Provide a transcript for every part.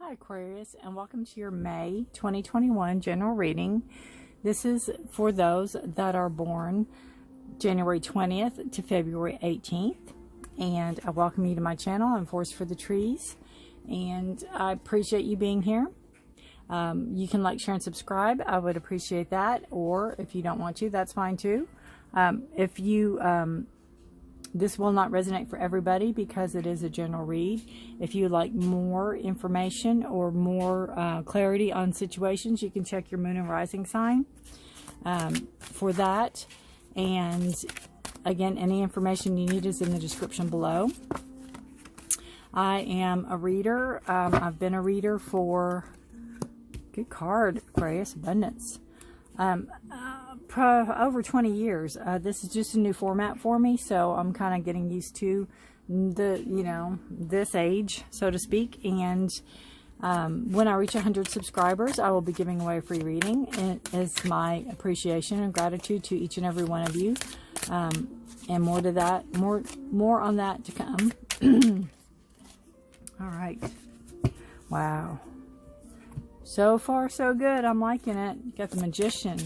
Hi Aquarius, and welcome to your May 2021 general reading. This is for those that are born January 20th to February 18th. And I welcome you to my channel. I'm Forest for the Trees, and I appreciate you being here. You can like, share, and subscribe. I would appreciate that. Or if you don't want to, that's fine too. This will not resonate for everybody because it is a general read. If you like more information or more clarity on situations, you can check your moon and rising sign for that. And again, any information you need is in the description below. I am a reader. I've been a reader for, good card, Aquarius, abundance. Over 20 years. This is just a new format for me, so I'm kind of getting used to this age, so to speak. And when I reach 100 subscribers, I will be giving away a free reading. It is my appreciation and gratitude to each and every one of you. And more to that, more on that to come. All right. Wow. So far, so good. I'm liking it. You got the Magician.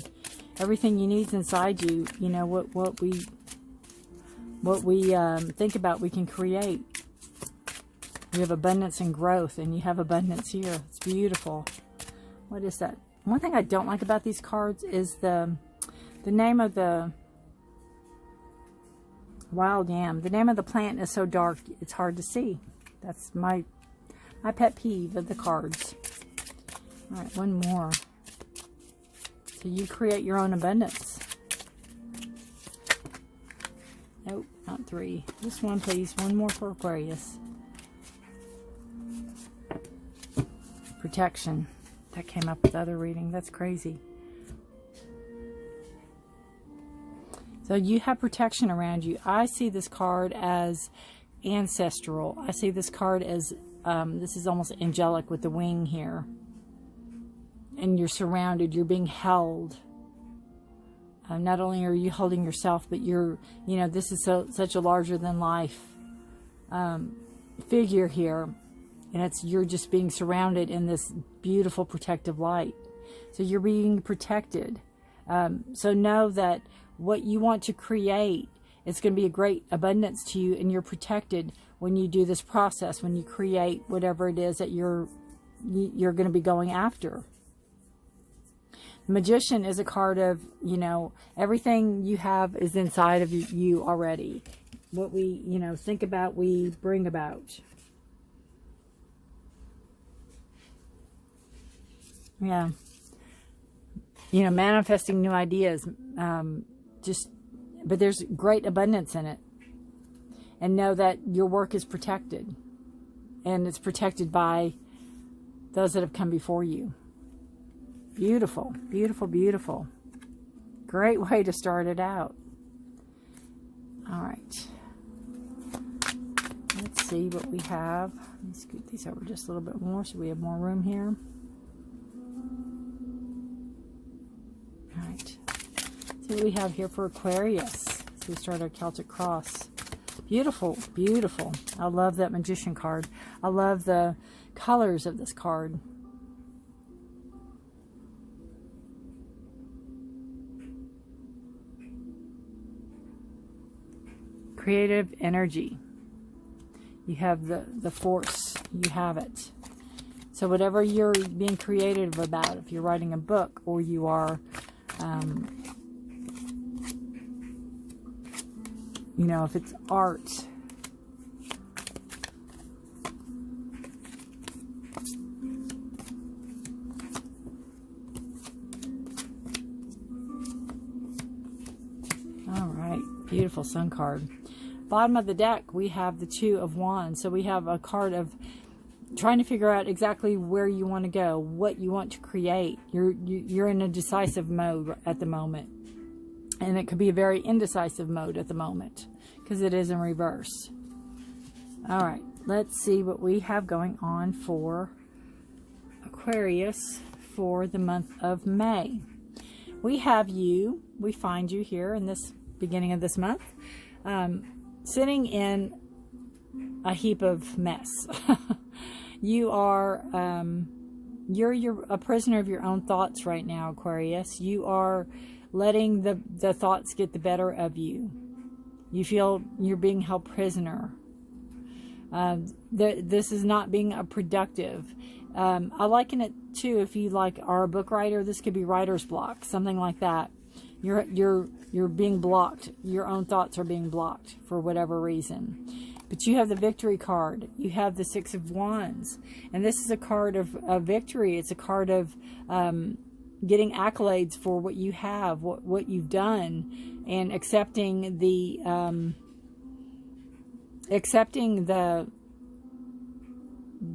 Everything you need is inside you. You know, what we think about, we can create. We have abundance and growth, and you have abundance here. It's beautiful. What is that? One thing I don't like about these cards is the name of the wild yam. The name of the plant is so dark, it's hard to see. That's my pet peeve of the cards. All right, one more. So you create your own abundance. Nope, not three. Just one, please. One more for Aquarius. Protection. That came up with the other reading. That's crazy. So you have protection around you. I see this card as ancestral. I see this card as, this is almost angelic with the wing here. And you're surrounded, you're being held. Not only are you holding yourself, but you're, this is such a larger than life figure here. And you're just being surrounded in this beautiful protective light. So you're being protected. So know that what you want to create, it's going to be a great abundance to you, and you're protected when you do this process, when you create whatever it is that you're going to be going after. Magician is a card of, everything you have is inside of you already. What we, think about, we bring about. Yeah. Manifesting new ideas. But there's great abundance in it. And know that your work is protected. And it's protected by those that have come before you. Beautiful, beautiful, beautiful. Great way to start it out. All right. Let's see what we have. Let me scoot these over just a little bit more so we have more room here. All right. Let's see what we have here for Aquarius. So we start our Celtic Cross. Beautiful, beautiful. I love that Magician card. I love the colors of this card. Creative energy. You have the force. You have it. So whatever you're being creative about, if you're writing a book or you are, if it's art. All right. Beautiful Sun card. Bottom of the deck, we have the Two of Wands. So we have a card of trying to figure out exactly where you want to go, what you want to create. You're in a decisive mode at the moment. And it could be a very indecisive mode at the moment because it is in reverse. All right, let's see what we have going on for Aquarius for the month of May. We have you, we find you here in this beginning of this month. Sitting in a heap of mess. You are, you're a prisoner of your own thoughts right now, Aquarius. You are letting the thoughts get the better of you. You feel you're being held prisoner. This is not being a productive. I liken it too, if you are a book writer, this could be writer's block, something like that. You're being blocked. Your own thoughts are being blocked for whatever reason. But you have the victory card. You have the Six of Wands. And this is a card of victory. It's a card of getting accolades for what you have, what you've done, and accepting the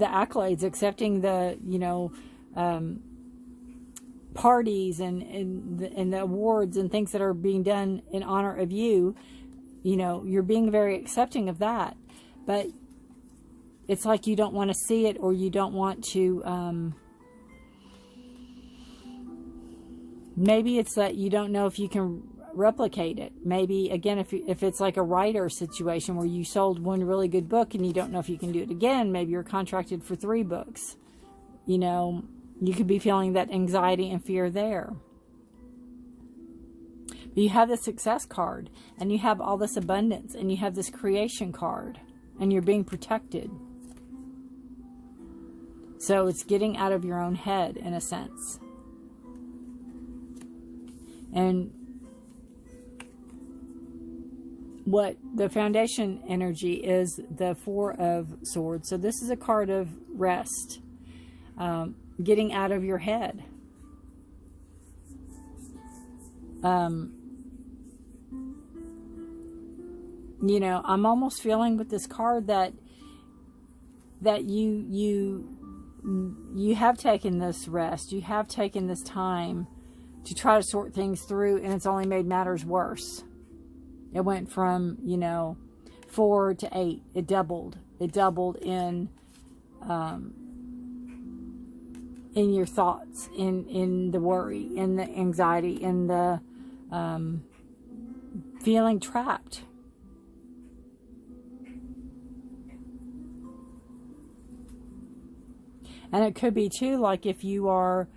accolades, accepting the, parties and the awards and things that are being done in honor of you. You're being very accepting of that, but it's like you don't want to see it, or you don't want to, maybe it's that you don't know if you can replicate it. Maybe, again, if it's like a writer situation where you sold one really good book and you don't know if you can do it again, maybe you're contracted for 3 books. You could be feeling that anxiety and fear there. But you have the Success card, and you have all this abundance, and you have this Creation card, and you're being protected. So it's getting out of your own head, in a sense. And what the foundation energy is the Four of Swords. So this is a card of rest. Getting out of your head. I'm almost feeling with this card that you have taken this rest. You have taken this time to try to sort things through, and it's only made matters worse. It went from, 4 to 8. It doubled. It doubled in your thoughts, in the worry, in the anxiety, in the feeling trapped. And it could be too, like if you are,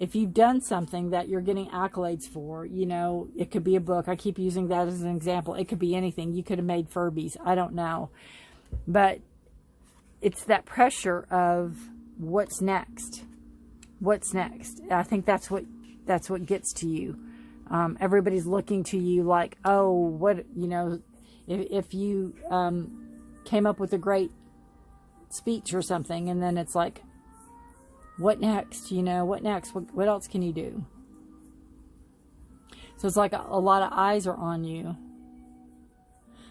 if you've done something that you're getting accolades for, it could be a book. I keep using that as an example. It could be anything. You could have made Furbies. I don't know. But it's that pressure of what's next. What's next? I think that's what gets to you. Everybody's looking to you like, oh, what, if you came up with a great speech or something, and then it's like, what next? What next? What else can you do? So it's like a lot of eyes are on you.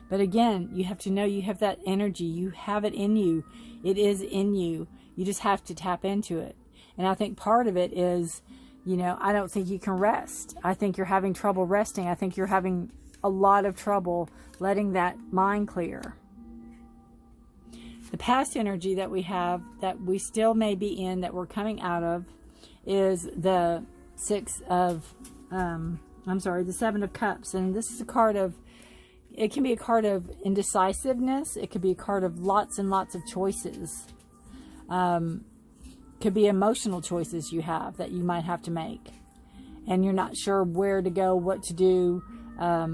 But again, you have to know you have that energy. You have it in you. It is in you. You just have to tap into it. And I think part of it is, I don't think you can rest. I think you're having trouble resting. I think you're having a lot of trouble letting that mind clear. The past energy that we have, that we still may be in, that we're coming out of, is the the Seven of Cups. And this is a card of, it can be a card of indecisiveness. It could be a card of lots and lots of choices. Could be emotional choices you have that you might have to make. And you're not sure where to go, what to do. A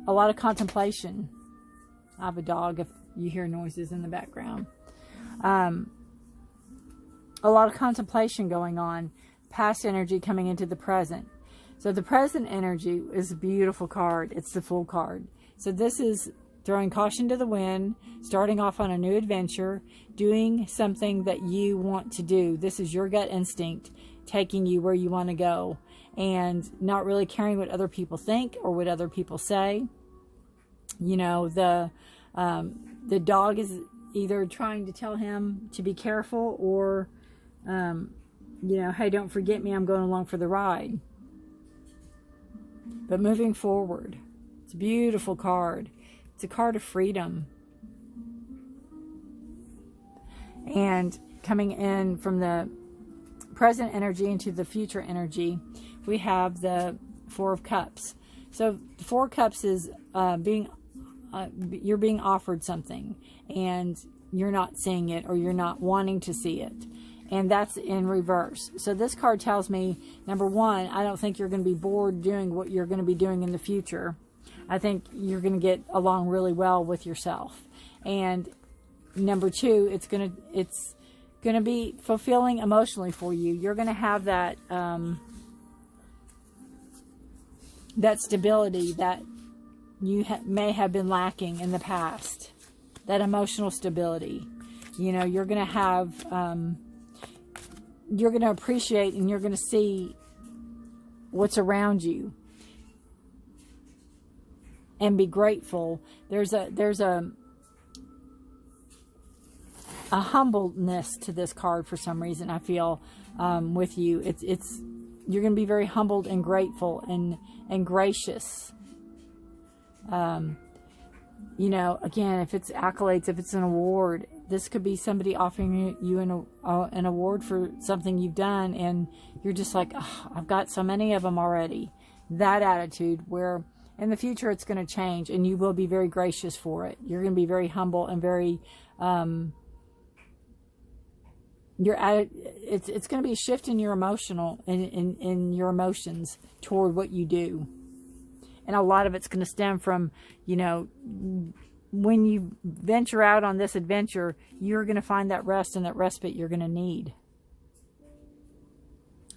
lot of contemplation. I have a dog if you hear noises in the background. A lot of contemplation going on. Past energy coming into the present. So the present energy is a beautiful card. It's the Fool card. So this is throwing caution to the wind, starting off on a new adventure, doing something that you want to do. This is your gut instinct taking you where you want to go, and not really caring what other people think or what other people say. The dog is either trying to tell him to be careful, or, hey, don't forget me, I'm going along for the ride. But moving forward, it's a beautiful card. It's a card of freedom. And coming in from the present energy into the future energy, we have the Four of Cups. So the Four of Cups is you're being offered something, and you're not seeing it, or you're not wanting to see it. And that's in reverse. So this card tells me, number one, I don't think you're going to be bored doing what you're going to be doing in the future. I think you're going to get along really well with yourself. And number two, it's going to be fulfilling emotionally for you. You're going to have that that stability that you may have been lacking in the past. That emotional stability. You know, you're going to have, you're going to appreciate, and you're going to see what's around you and be grateful. There's a humbleness to this card for some reason. I feel with you, you're going to be very humbled and grateful and gracious. You know, again, if it's accolades, if it's an award, this could be somebody offering you an award for something you've done, and you're just like, oh, I've got so many of them already. That attitude, where in the future it's going to change, and you will be very gracious for it. You're going to be very humble and very, it's going to be a shift in your in your emotions toward what you do. And a lot of it's going to stem from, you know, when you venture out on this adventure, you're going to find that rest and that respite you're going to need.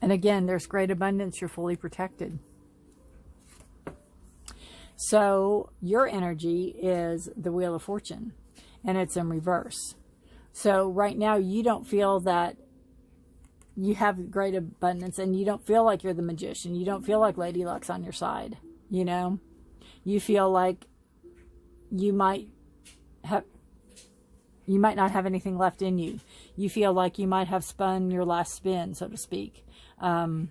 And again, there's great abundance. You're fully protected. So your energy is the Wheel of Fortune, and it's in reverse. So right now you don't feel that you have great abundance, and you don't feel like you're the magician. You don't feel like Lady Luck's on your side. You know, you feel like you might not have anything left in you. You feel like you might have spun your last spin, so to speak. But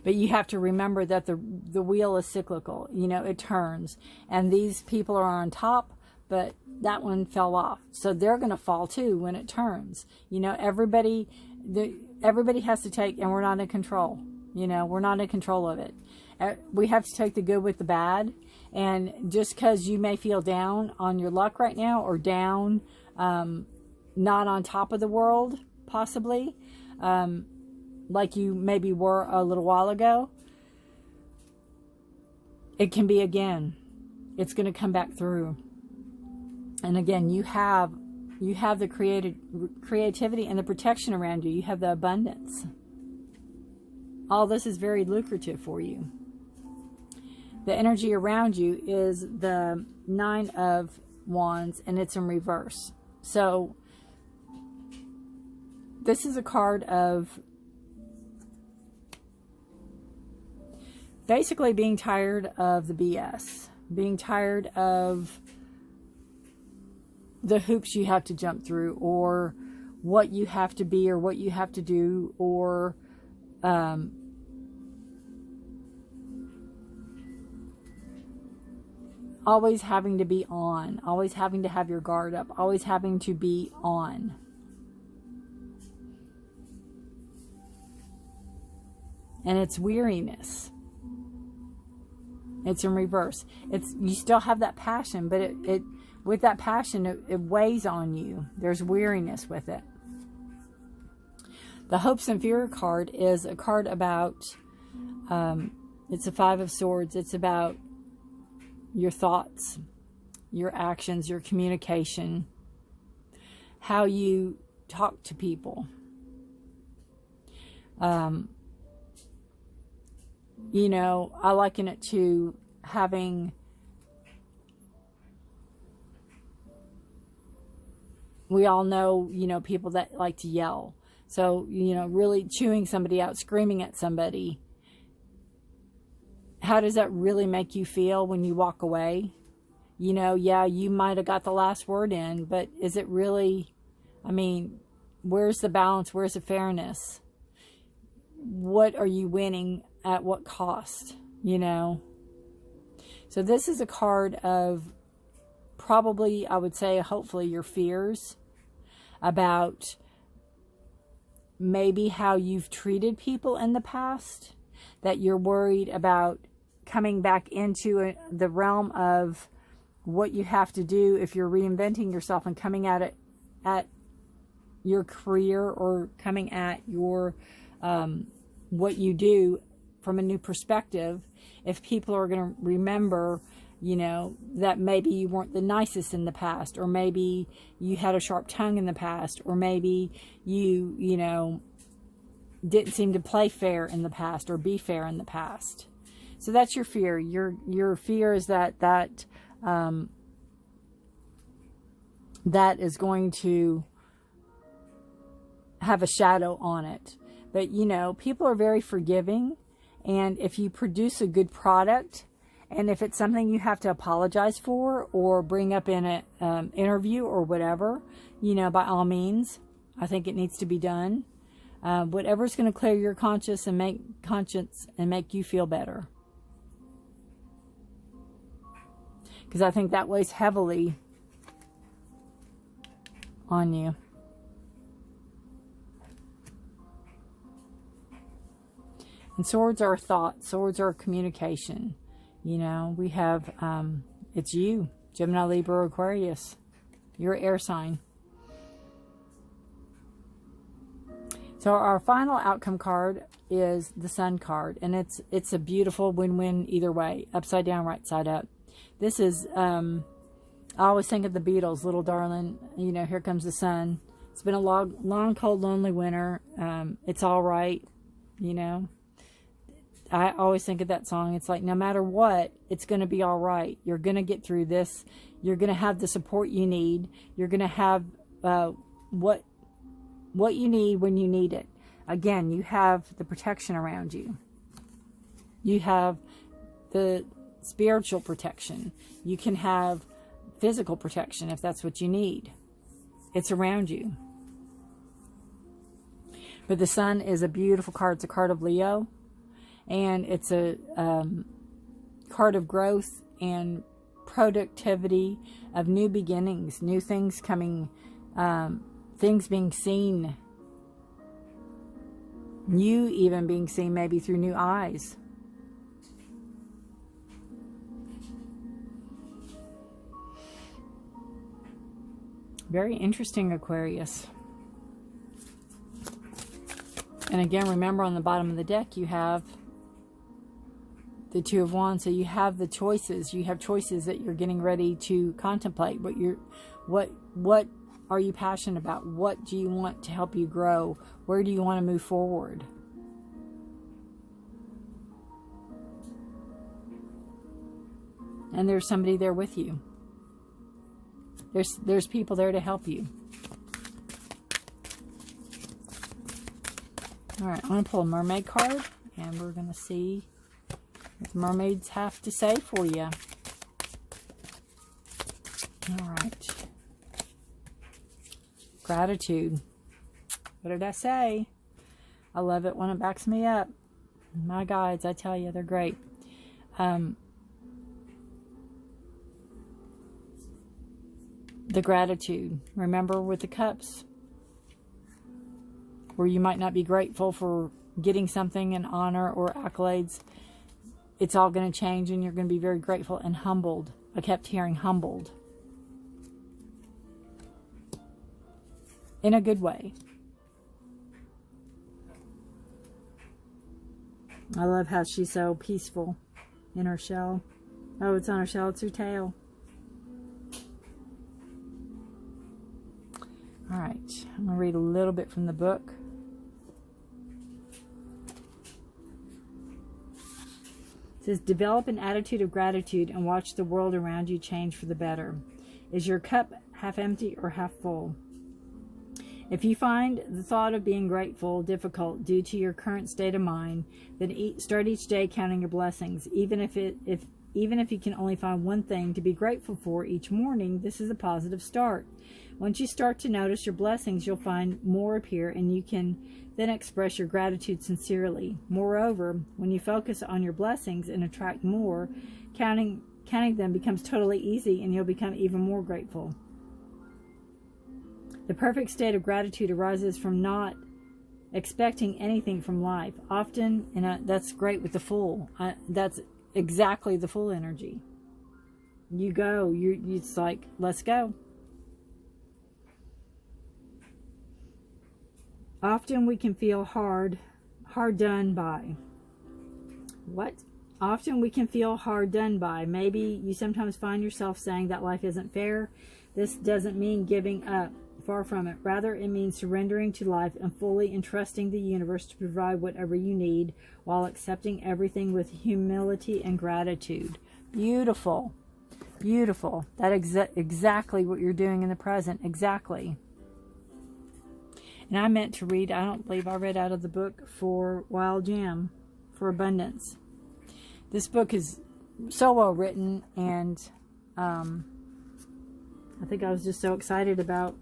you have to remember that the wheel is cyclical. You know, it turns, and these people are on top, but that one fell off, so they're going to fall too when it turns. You know, everybody has to take, and we're not in control. You know, we're not in control of it. We have to take the good with the bad. And just because you may feel down on your luck right now, or down, not on top of the world, possibly, like you maybe were a little while ago, it can be again. It's going to come back through. And again, you have the creativity and the protection around you. You have the abundance. All this is very lucrative for you. The energy around you is the Nine of Wands, and it's in reverse. So this is a card of basically being tired of the BS, being tired of the hoops you have to jump through, or what you have to be, or what you have to do, or always having to be on, always having to have your guard up, always having to be on. And it's weariness. It's in reverse. You still have that passion, but it with that passion, it weighs on you. There's weariness with it. The Hopes and Fear card is a card about, it's a Five of Swords. It's about your thoughts, your actions, your communication, how you talk to people. You know, I liken it to having, we all know, you know, people that like to yell. So, you know, really chewing somebody out, screaming at somebody. How does that really make you feel when you walk away? You know, yeah, you might have got the last word in, but is it really, I mean, where's the balance? Where's the fairness? What are you winning at what cost, you know? So this is a card of probably, I would say, hopefully your fears about maybe how you've treated people in the past, that you're worried about coming back into the realm of what you have to do if you're reinventing yourself and coming at it, at your career, or coming at your what you do from a new perspective. If people are going to remember, you know, that maybe you weren't the nicest in the past, or maybe you had a sharp tongue in the past, or maybe you know, didn't seem to play fair in the past or be fair in the past. So that's your fear. Your fear is that that is going to have a shadow on it. But, you know, people are very forgiving. And if you produce a good product, and if it's something you have to apologize for or bring up in an interview or whatever, you know, by all means, I think it needs to be done. Whatever's going to clear your conscience and make you feel better. Because I think that weighs heavily on you. And swords are thought. Swords are communication. You know, we have, it's you, Gemini, Libra, Aquarius. You're an air sign. So our final outcome card is the Sun card. And it's a beautiful win-win either way. Upside down, right side up. This is, I always think of the Beatles, Little Darling, you know, here comes the sun. It's been a long, cold, lonely winter. It's all right, you know. I always think of that song. It's like, no matter what, it's going to be all right. You're going to get through this. You're going to have the support you need. You're going to have what you need when you need it. Again, you have the protection around you. You have the spiritual protection. You can have physical protection if that's what you need. It's around you. But the Sun is a beautiful card. It's a card of Leo. And it's a card of growth and productivity, of new beginnings, new things coming, things being seen. You even being seen maybe through new eyes. Very interesting, Aquarius. And again, remember on the bottom of the deck you have the Two of Wands. So you have the choices. You have choices that you're getting ready to contemplate. What are you passionate about? What do you want to help you grow? Where do you want to move forward? And there's somebody there with you. There's people there to help you. All right, I'm going to pull a mermaid card, and we're going to see what the mermaids have to say for you. All right. Gratitude. What did I say? I love it when it backs me up. My guides, I tell you, they're great. The gratitude. Remember with the cups, where you might not be grateful for getting something in honor or accolades. It's all going to change, and you're going to be very grateful and humbled. I kept hearing humbled. In a good way. I love how she's so peaceful in her shell. Oh, it's on her shell. It's her tail. All right. I'm going to read a little bit from the book. It says, develop an attitude of gratitude and watch the world around you change for the better. Is your cup half empty or half full? If you find the thought of being grateful difficult due to your current state of mind, then start each day counting your blessings. Even if you can only find one thing to be grateful for each morning, this is a positive start. Once you start to notice your blessings, you'll find more appear, and you can then express your gratitude sincerely. Moreover, when you focus on your blessings and attract more, counting them becomes totally easy, and you'll become even more grateful. The perfect state of gratitude arises from not expecting anything from life. Often, and that's great with the Fool. That's exactly the Fool energy. you go. It's like, let's go. Often we can feel hard done by. What? Often we can feel hard done by. Maybe you sometimes find yourself saying that life isn't fair. This doesn't mean giving up. Far from it. Rather, it means surrendering to life and fully entrusting the universe to provide whatever you need while accepting everything with humility and gratitude. Beautiful. Beautiful. That's exactly what you're doing in the present. Exactly. And I meant to read, I don't believe I read out of the book for Wild Jam, for Abundance. This book is so well written, and I think I was just so excited about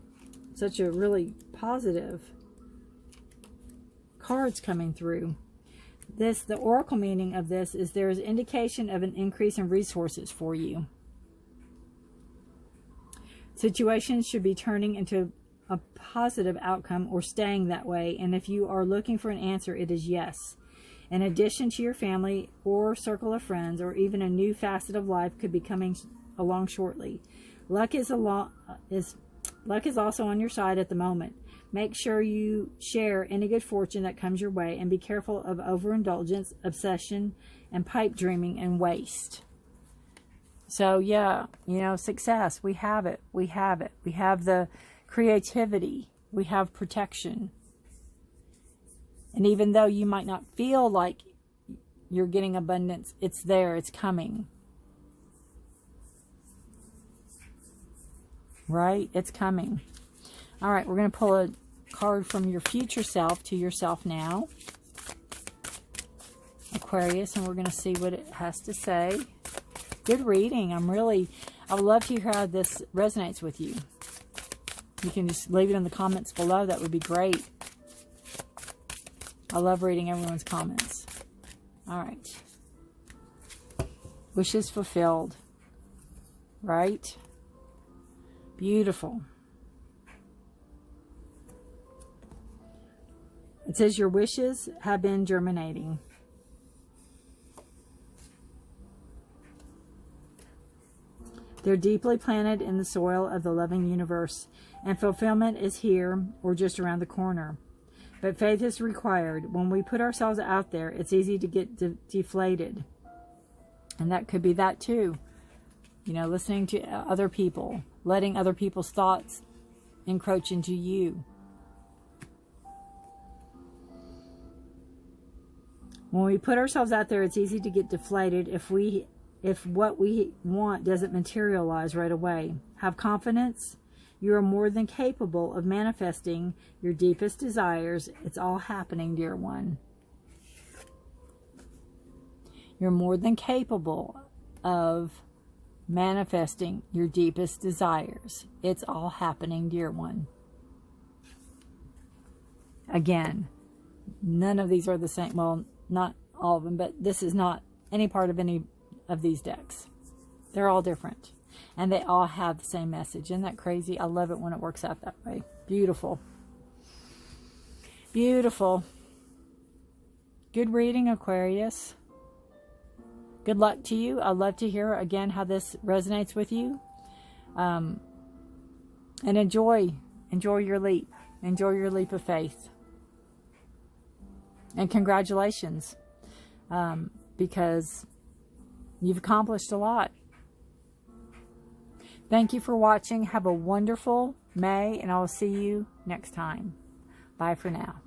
such a really positive cards coming through. The oracle meaning of this is there is indication of an increase in resources for you. Situations should be turning into a positive outcome or staying that way. And if you are looking for an answer, it is yes. In addition to your family or circle of friends, or even a new facet of life could be coming along shortly. Luck is also on your side at the moment. Make sure you share any good fortune that comes your way, and be careful of overindulgence, obsession, and pipe dreaming and waste. So yeah, you know, success, we have it. We have it. We have the creativity. We have protection. And even though you might not feel like you're getting abundance, it's there. It's coming. Right? It's coming. All right, we're going to pull a card from your future self to yourself now, Aquarius, and we're going to see what it has to say. Good reading. I would love to hear how this resonates with you. You can just leave it in the comments below. That would be great. I love reading everyone's comments. All right. Wishes fulfilled. Right? Beautiful. It says your wishes have been germinating. They're deeply planted in the soil of the loving universe, and fulfillment is here or just around the corner. But faith is required. When we put ourselves out there, it's easy to get deflated. And that could be that too. You know, listening to other people, letting other people's thoughts encroach into you. When we put ourselves out there, it's easy to get deflated if what we want doesn't materialize right away. Have confidence. You are more than capable of manifesting your deepest desires. It's all happening, dear one. You're more than capable of manifesting your deepest desires. It's all happening, dear one. Again, none of these are the same. Well, not all of them, but this is not any part of any of these decks. They're all different, and they all have the same message. Isn't that crazy? I love it when it works out that way. Beautiful. Beautiful. Good reading, Aquarius. Good luck to you. I'd love to hear again how this resonates with you. And enjoy your leap. Enjoy your leap of faith. And congratulations, because you've accomplished a lot. Thank you for watching. Have a wonderful May, and I will see you next time. Bye for now.